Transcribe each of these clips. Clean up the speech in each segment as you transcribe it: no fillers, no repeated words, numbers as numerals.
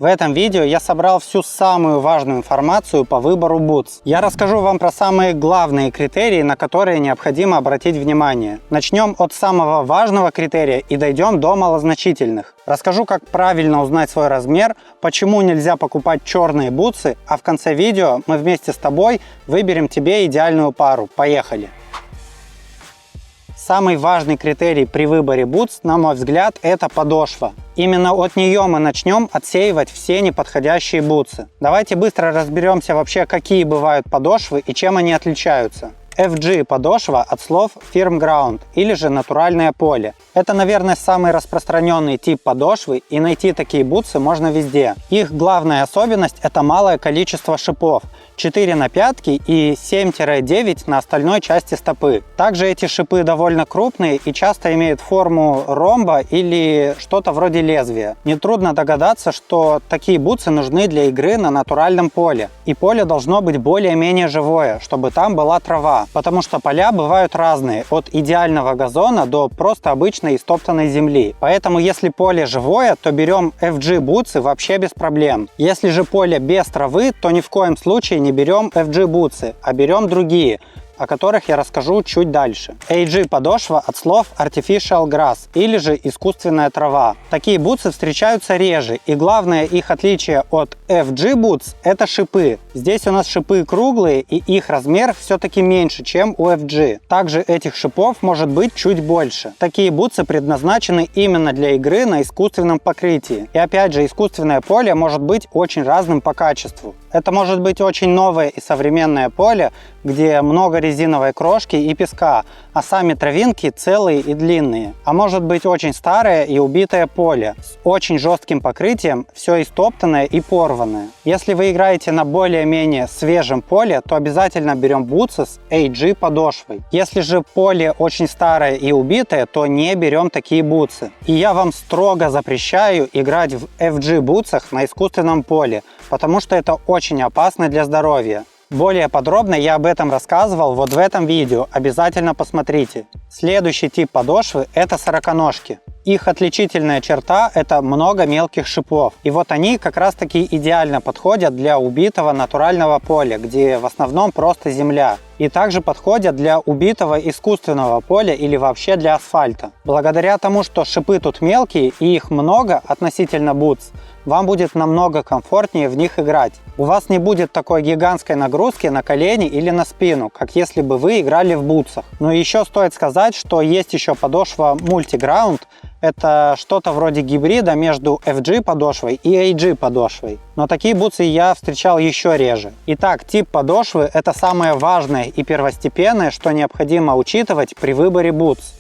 В этом видео я собрал всю самую важную информацию по выбору бутс. Я расскажу вам про самые главные критерии, на которые необходимо обратить внимание. Начнем от самого важного критерия и дойдем до малозначительных. Расскажу, как правильно узнать свой размер, почему нельзя покупать черные бутсы, а в конце видео мы вместе с тобой выберем тебе идеальную пару. Поехали! Самый важный критерий при выборе бутс, на мой взгляд, это подошва. Именно от нее мы начнем отсеивать все неподходящие бутсы. Давайте быстро разберемся вообще, какие бывают подошвы и чем они отличаются. FG подошва от слов Firm Ground или же натуральное поле. Это, наверное, самый распространенный тип подошвы, и найти такие бутсы можно везде. Их главная особенность – это малое количество шипов. 4 на пятки и 7-9 на остальной части стопы. Также эти шипы довольно крупные и часто имеют форму ромба или что-то вроде лезвия. Нетрудно догадаться, что такие бутсы нужны для игры на натуральном поле. И поле должно быть более-менее живое, чтобы там была трава. Потому что поля бывают разные, от идеального газона до просто обычной истоптанной земли. Поэтому если поле живое, то берем FG бутсы вообще без проблем. Если же поле без травы, то ни в коем случае не берем FG бутсы, а берем другие, о которых я расскажу чуть дальше. AG подошва от слов Artificial Grass или же искусственная трава. Такие бутсы встречаются реже, и главное их отличие от FG бутс – это шипы. Здесь у нас шипы круглые, и их размер все-таки меньше, чем у FG. Также этих шипов может быть чуть больше. Такие бутсы предназначены именно для игры на искусственном покрытии. И опять же, искусственное поле может быть очень разным по качеству. Это может быть очень новое и современное поле, где много резиновой крошки и песка, а сами травинки целые и длинные. А может быть очень старое и убитое поле, с очень жестким покрытием, все истоптанное и порванное. Если вы играете на более-менее свежем поле, то обязательно берем бутсы с AG подошвой. Если же поле очень старое и убитое, то не берем такие бутсы. И я вам строго запрещаю играть в FG бутсах на искусственном поле, потому что это очень опасно для здоровья. Более подробно я об этом рассказывал вот в этом видео, обязательно посмотрите. Следующий тип подошвы – это сороконожки. Их отличительная черта – это много мелких шипов. И вот они как раз таки идеально подходят для убитого натурального поля, где в основном просто земля. И также подходят для убитого искусственного поля или вообще для асфальта. Благодаря тому, что шипы тут мелкие и их много относительно бутс, вам будет намного комфортнее в них играть. У вас не будет такой гигантской нагрузки на колени или на спину, как если бы вы играли в бутсах. Но еще стоит сказать, что есть еще подошва Multi-Ground. Это что-то вроде гибрида между FG подошвой и AG подошвой. Но такие бутсы я встречал еще реже. Итак, тип подошвы – это самое важное и первостепенное, что необходимо учитывать при выборе бутс.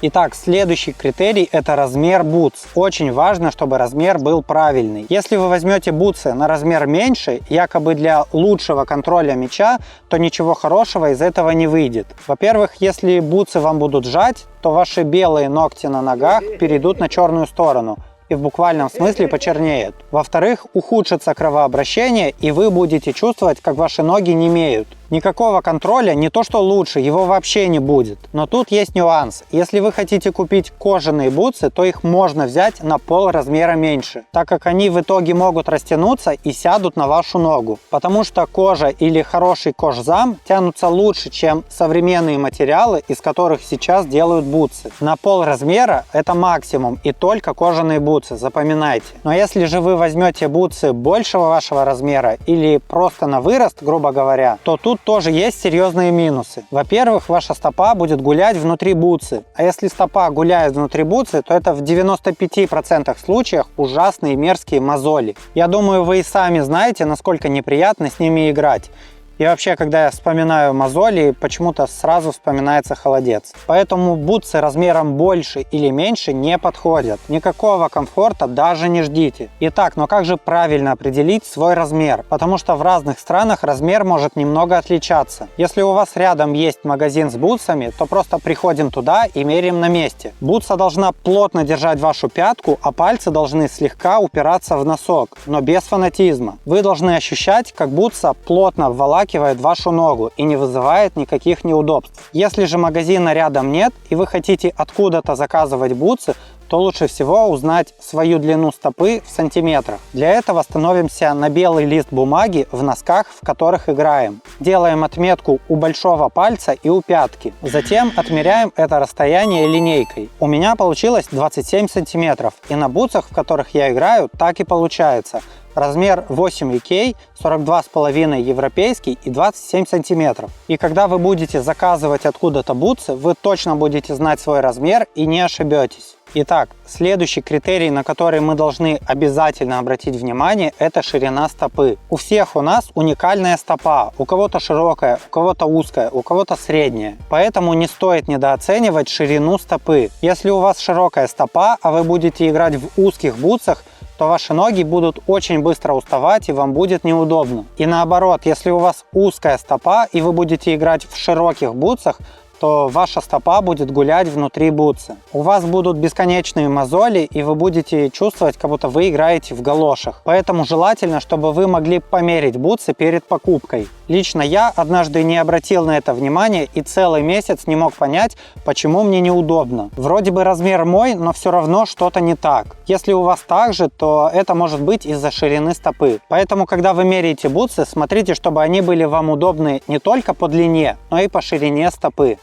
Итак, следующий критерий – это размер бутс. Очень важно, чтобы размер был правильный. Если вы возьмете бутсы на размер меньше, якобы для лучшего контроля мяча, то ничего хорошего из этого не выйдет. Во-первых, если бутсы вам будут жать, то ваши белые ногти на ногах перейдут на черную сторону и в буквальном смысле почернеют. Во-вторых, ухудшится кровообращение, и вы будете чувствовать, как ваши ноги немеют. Никакого контроля, не то что лучше, его вообще не будет. Но тут есть нюанс. Если вы хотите купить кожаные бутсы, то их можно взять на пол размера меньше, так как они в итоге могут растянуться и сядут на вашу ногу. Потому что кожа или хороший кожзам тянутся лучше, чем современные материалы, из которых сейчас делают бутсы. На пол размера это максимум, и только кожаные бутсы, запоминайте. Но если же вы возьмете бутсы большего вашего размера или просто на вырост, грубо говоря, то тут тоже есть серьезные минусы. Во-первых, ваша стопа будет гулять внутри бутсы. А если стопа гуляет внутри бутсы, то это в 95% случаях ужасные мерзкие мозоли. Я думаю, вы и сами знаете, насколько неприятно с ними играть. И вообще, когда я вспоминаю мозоли, почему-то сразу вспоминается холодец. Поэтому бутсы размером больше или меньше не подходят. Никакого комфорта даже не ждите. Итак, но как же правильно определить свой размер? Потому что в разных странах размер может немного отличаться. Если у вас рядом есть магазин с бутсами, то просто приходим туда и меряем на месте. Бутса должна плотно держать вашу пятку, а пальцы должны слегка упираться в носок, но без фанатизма. Вы должны ощущать, как бутса плотно обволакивает вашу ногу и не вызывает никаких неудобств. Если же магазина рядом нет и вы хотите откуда-то заказывать бутсы, то лучше всего узнать свою длину стопы в сантиметрах. Для этого становимся на белый лист бумаги в носках, в которых играем. Делаем отметку у большого пальца и у пятки. Затем отмеряем это расстояние линейкой. У меня получилось 27 сантиметров. И на бутсах, в которых я играю, так и получается. Размер 8 EK, 42,5 европейский и 27 сантиметров. И когда вы будете заказывать откуда-то бутсы, вы точно будете знать свой размер и не ошибетесь. Итак, следующий критерий, на который мы должны обязательно обратить внимание, это ширина стопы. У всех у нас уникальная стопа. У кого-то широкая, у кого-то узкая, у кого-то средняя. Поэтому не стоит недооценивать ширину стопы. Если у вас широкая стопа, а вы будете играть в узких бутсах, то ваши ноги будут очень быстро уставать и вам будет неудобно. И наоборот, если у вас узкая стопа и вы будете играть в широких бутсах, то ваша стопа будет гулять внутри бутса. У вас будут бесконечные мозоли, и вы будете чувствовать, как будто вы играете в галошах. Поэтому желательно, чтобы вы могли померить бутсы перед покупкой. Лично я однажды не обратил на это внимания и целый месяц не мог понять, почему мне неудобно. Вроде бы размер мой, но все равно что-то не так. Если у вас так же, то это может быть из-за ширины стопы. Поэтому, когда вы меряете бутсы, смотрите, чтобы они были вам удобны не только по длине, но и по ширине стопы.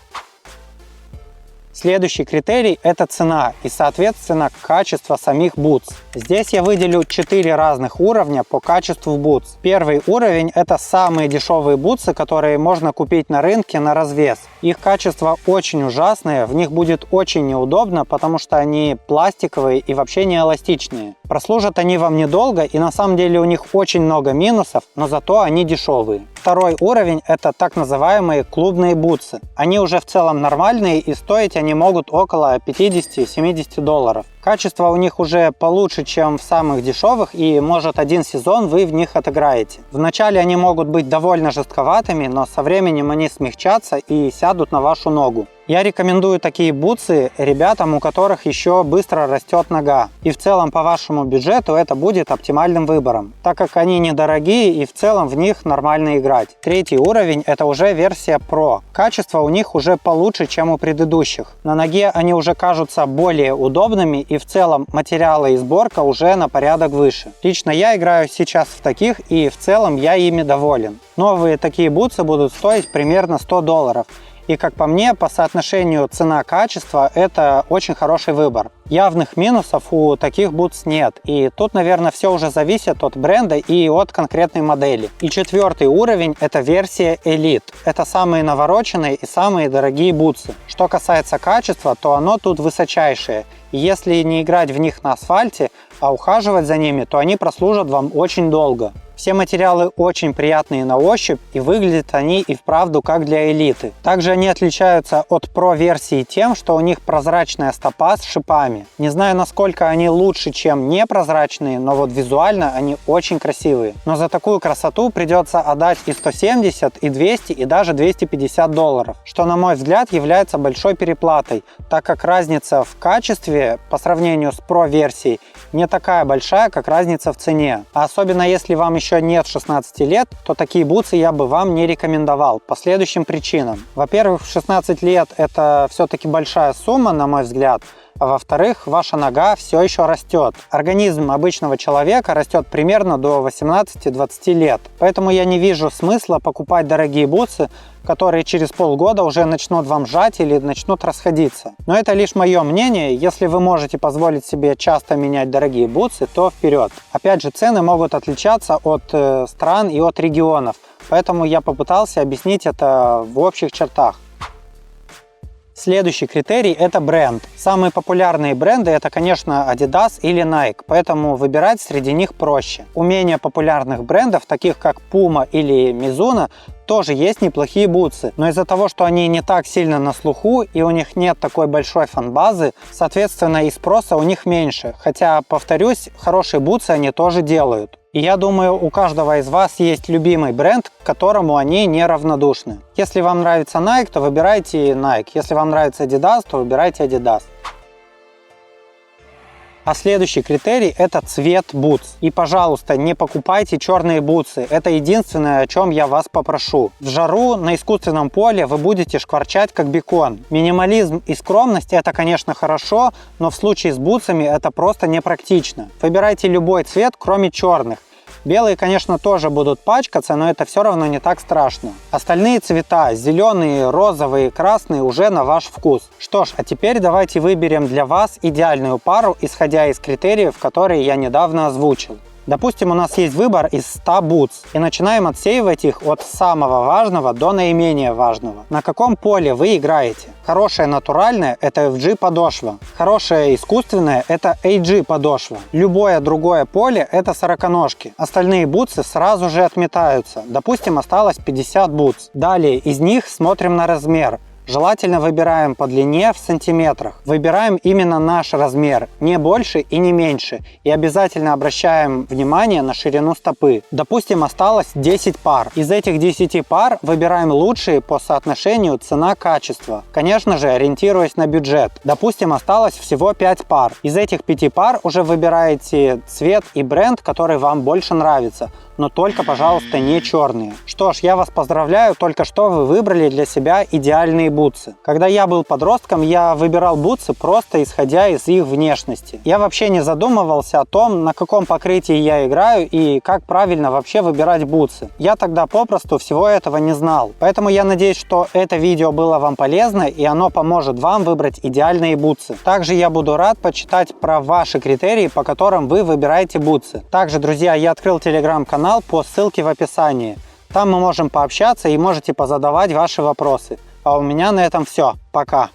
Следующий критерий – это цена и, соответственно, качество самих бутс. Здесь я выделю 4 разных уровня по качеству бутс. Первый уровень – это самые дешевые бутсы, которые можно купить на рынке на развес. Их качество очень ужасное, в них будет очень неудобно, потому что они пластиковые и вообще не эластичные. Прослужат они вам недолго, и на самом деле у них очень много минусов, но зато они дешевые. Второй уровень – это так называемые клубные бутсы. Они уже в целом нормальные и стоить они могут около 50-70 долларов. Качество у них уже получше, чем в самых дешевых, и может один сезон вы в них отыграете. Вначале они могут быть довольно жестковатыми, но со временем они смягчатся и сядут на вашу ногу. Я рекомендую такие бутсы ребятам, у которых еще быстро растет нога. И в целом по вашему бюджету это будет оптимальным выбором, так как они недорогие и в целом в них нормально играть. Третий уровень – это уже версия Pro. Качество у них уже получше, чем у предыдущих. На ноге они уже кажутся более удобными, и в целом материалы и сборка уже на порядок выше. Лично я играю сейчас в таких, и в целом я ими доволен. Новые такие бутсы будут стоить примерно 100 долларов. И как по мне, по соотношению цена-качество это очень хороший выбор. Явных минусов у таких бутс нет. И тут, наверное, все уже зависит от бренда и от конкретной модели. И четвертый уровень – это версия Elite. Это самые навороченные и самые дорогие бутсы. Что касается качества, то оно тут высочайшее. И если не играть в них на асфальте, а ухаживать за ними, то они прослужат вам очень долго. Все материалы очень приятные на ощупь, и выглядят они и вправду как для элиты. Также они отличаются от Pro версии тем, что у них прозрачная стопа с шипами. Не знаю, насколько они лучше, чем непрозрачные, но вот визуально они очень красивые. Но за такую красоту придется отдать и 170, и 200, и даже 250 долларов, что, на мой взгляд, является большой переплатой, так как разница в качестве по сравнению с Pro версией не такая большая, как разница в цене. А особенно если вам еще нет 16 лет, то такие бутсы я бы вам не рекомендовал по следующим причинам. Во-первых, в 16 лет это все-таки большая сумма, на мой взгляд. А во-вторых, ваша нога все еще растет. Организм обычного человека растет примерно до 18-20 лет. Поэтому я не вижу смысла покупать дорогие бутсы, которые через полгода уже начнут вам жать или начнут расходиться. Но это лишь мое мнение. Если вы можете позволить себе часто менять дорогие бутсы, то вперед. Опять же, цены могут отличаться от стран и от регионов. Поэтому я попытался объяснить это в общих чертах. Следующий критерий – это бренд. Самые популярные бренды – это, конечно, Adidas или Nike, поэтому выбирать среди них проще. У менее популярных брендов, таких как Puma или Mizuno, тоже есть неплохие бутсы, но из-за того, что они не так сильно на слуху и у них нет такой большой фан-базы, соответственно и спроса у них меньше. Хотя, повторюсь, хорошие бутсы они тоже делают. И я думаю, у каждого из вас есть любимый бренд, к которому они неравнодушны. Если вам нравится Nike, то выбирайте Nike. Если вам нравится Adidas, то выбирайте Adidas. А следующий критерий – это цвет бутс. И, пожалуйста, не покупайте черные бутсы. Это единственное, о чем я вас попрошу. В жару на искусственном поле вы будете шкварчать как бекон. Минимализм и скромность – это, конечно, хорошо, но в случае с бутсами это просто непрактично. Выбирайте любой цвет, кроме черных. Белые, конечно, тоже будут пачкаться, но это все равно не так страшно. Остальные цвета, зеленые, розовые, красные, уже на ваш вкус. Что ж, а теперь давайте выберем для вас идеальную пару, исходя из критериев, которые я недавно озвучил. Допустим, у нас есть выбор из 100 бутс, и начинаем отсеивать их от самого важного до наименее важного. На каком поле вы играете? Хорошая натуральная – это FG подошва. Хорошая искусственная – это AG подошва. Любое другое поле – это сороконожки. Остальные бутсы сразу же отметаются. Допустим, осталось 50 бутс. Далее из них смотрим на размер. Желательно выбираем по длине в сантиметрах. Выбираем именно наш размер, не больше и не меньше. И обязательно обращаем внимание на ширину стопы. Допустим, осталось 10 пар. Из этих 10 пар выбираем лучшие по соотношению цена-качество. Конечно же, ориентируясь на бюджет. Допустим, осталось всего 5 пар. Из этих 5 пар уже выбираете цвет и бренд, который вам больше нравится. Но только, пожалуйста, не черные. Что ж, я вас поздравляю, только что вы выбрали для себя идеальные бутсы. Когда я был подростком, я выбирал бутсы просто исходя из их внешности. Я вообще не задумывался о том, на каком покрытии я играю и как правильно вообще выбирать бутсы. Я тогда попросту всего этого не знал. Поэтому я надеюсь, что это видео было вам полезно и оно поможет вам выбрать идеальные бутсы. Также я буду рад почитать про ваши критерии, по которым вы выбираете бутсы. Также, друзья, я открыл телеграм-канал по ссылке в описании. Там мы можем пообщаться и можете позадавать ваши вопросы. А у меня на этом все. Пока.